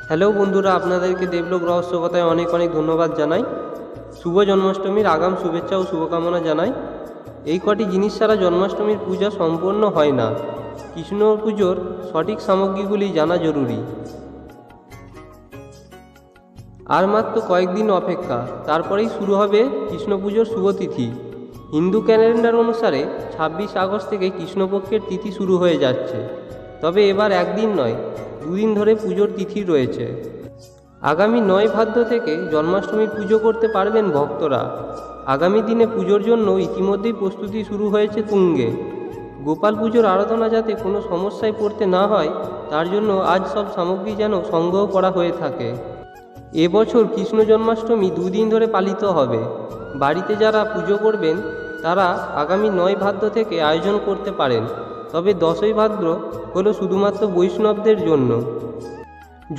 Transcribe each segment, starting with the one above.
Hello বন্ধুরা, আপনাদেরকে দেবলোক রহস্য কথায় অনেক অনেক ধন্যবাদ জানাই। শুভ জন্মাষ্টমীর আগাম শুভেচ্ছা ও শুভকামনা জানাই। এই কটি জিনিস ছাড়া জন্মাষ্টমীর পূজা সম্পন্ন হয় না। কৃষ্ণ পুজোর সঠিক সামগ্রীগুলি জানা জরুরি। আর মাত্র কয়েকদিন অপেক্ষা, তারপরেই শুরু হবে কৃষ্ণ পুজোর শুভতিথি। হিন্দু ক্যালেন্ডার অনুসারে 26 আগস্ট থেকে কৃষ্ণপক্ষের তিথি শুরু হয়ে যাচ্ছে। তবে এবার একদিন নয়, দুদিন ধরে পুজোর তিথি রয়েছে। আগামী 9 ভাদ্র থেকে জন্মাষ্টমীর পুজো করতে পারবেন ভক্তরা। আগামী দিনে পুজোর জন্য ইতিমধ্যেই প্রস্তুতি শুরু হয়েছে তুঙ্গে। গোপাল পুজোর আরাধনা যাতে কোনো সমস্যায় পড়তে না হয়, তার জন্য আজ সব সামগ্রী যেন সংগ্রহ করা হয়ে থাকে। এবছর কৃষ্ণ জন্মাষ্টমী দুদিন ধরে পালিত হবে। বাড়িতে যারা পুজো করবেন তারা আগামী 9 ভাদ্র থেকে আয়োজন করতে পারেন। তবে 10ই ভাদ্র হলো শুধুমাত্র বৈষ্ণবদের জন্য।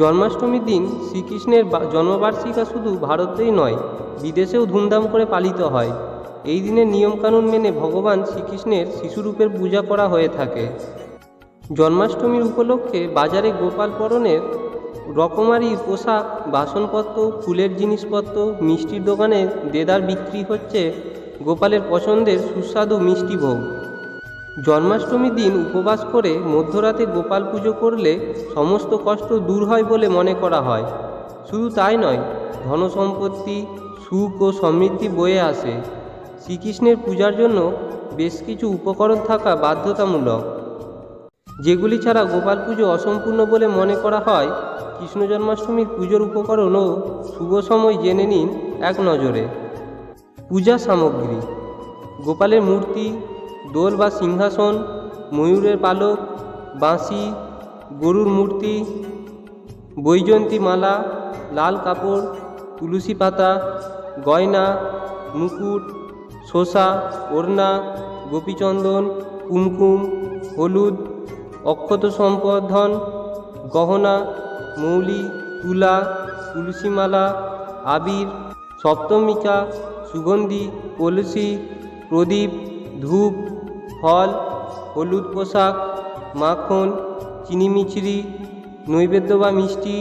জন্মাষ্টমীর দিন শ্রীকৃষ্ণের জন্মবার্ষিকী শুধু ভারতেই নয়, বিদেশেও ধুমধাম করে পালিত হয়। এই দিনে নিয়মকানুন মেনে ভগবান শ্রীকৃষ্ণের শিশুরূপের পূজা করা হয়ে থাকে। জন্মাষ্টমীর উপলক্ষে বাজারে গোপাল পরনের রকমারি পোশাক, বাসনপত্র, ফুলের জিনিসপত্র, মিষ্টির দোকানে দেদার বিক্রি হচ্ছে গোপালের পছন্দের সুস্বাদু মিষ্টি ভোগ। জন্মাষ্টমীর দিন উপবাস করে মধ্যরাতে গোপাল পুজো করলে সমস্ত কষ্ট দূর হয় বলে মনে করা হয়। শুধু তাই নয়, ধনসম্পত্তি, সুখ ও সমৃদ্ধি বয়ে আসে। শ্রীকৃষ্ণের পূজার জন্য বেশ কিছু উপকরণ থাকা বাধ্যতামূলক, যেগুলি ছাড়া গোপাল পুজো অসম্পূর্ণ বলে মনে করা হয়। কৃষ্ণ জন্মাষ্টমীর পুজোর উপকরণ ও শুভ সময় জেনে নিন এক নজরে। পূজা সামগ্রী: গোপালের মূর্তি, দোল বা সিংহাসন, ময়ূরের পালক, বাঁশি, গরুর মূর্তি, বৈজয়ন্তী মালা, লাল কাপড়, তুলসী পাতা, গয়না, মুকুট, শোষা, ওড়না, গোপীচন্দন, কুমকুম, হলুদ, অক্ষত সম্বর্ধন, গহনা, মৌলি, তুলা, তুলসীমালা, আবির, সপ্তমিকা, সুগন্ধি, কলসি, প্রদীপ, ধূপ, ফল, হলুদ পোশাক, মাখন, চিনি মিছরি, নৈবেদ্য বা মিষ্টি,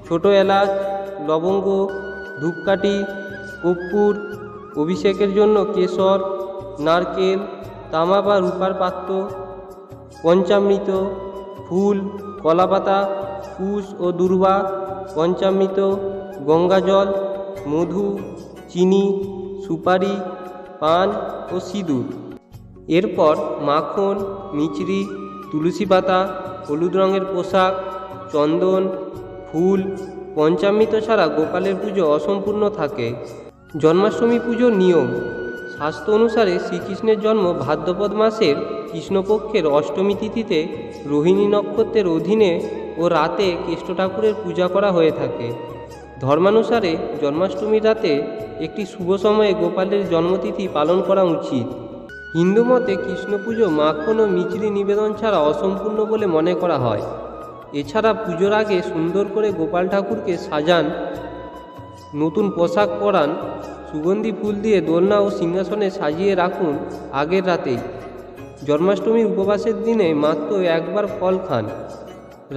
ছোট এলাচ, লবঙ্গ, ধূপকাঠি, কর্পূর, অভিষেকের জন্য কেশর, নারকেল, তামা বা রূপার পাত্র, পঞ্চামৃত, ফুল, কলাপাতা, কুশ ও দূর্বা, পঞ্চামৃত, গঙ্গাজল, মধু, চিনি, সুপারি, পান ও সিঁদুর। এরপর মাখন, মিছরি, তুলসী পাতা, হলুদ রঙের পোশাক, চন্দন, ফুল, পঞ্চামৃত ছাড়া গোপালের পুজো অসম্পূর্ণ থাকে। জন্মাষ্টমী পুজোর নিয়ম: শাস্ত্র অনুসারে শ্রীকৃষ্ণের জন্ম ভাদ্রপদ মাসের কৃষ্ণপক্ষের অষ্টমী তিথিতে রোহিণী নক্ষত্রের অধীনে ও রাতে কেষ্ট ঠাকুরের পূজা করা হয়ে থাকে। ধর্মানুসারে জন্মাষ্টমীর রাতে একটি শুভ সময়ে গোপালের জন্মতিথি পালন করা উচিত। হিন্দু মতে কৃষ্ণ পুজো মাখন ও মিছরি নিবেদন ছাড়া অসম্পূর্ণ বলে মনে করা হয়। এছাড়া পুজোর আগে সুন্দর করে গোপাল ঠাকুরকে সাজান, নতুন পোশাক পরান, সুগন্ধি ফুল দিয়ে দোলনা ও সিংহাসনে সাজিয়ে রাখুন আগের রাতেই। জন্মাষ্টমীর উপবাসের দিনে মাত্র একবার ফল খান।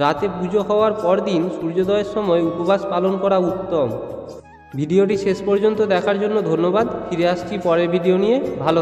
রাতে পুজো হওয়ার পর দিন সূর্যোদয়ের সময় উপবাস পালন করা উত্তম। ভিডিওটি শেষ পর্যন্ত দেখার জন্য ধন্যবাদ। ফিরে আসছি পরের ভিডিও নিয়ে। ভালো থাকুন।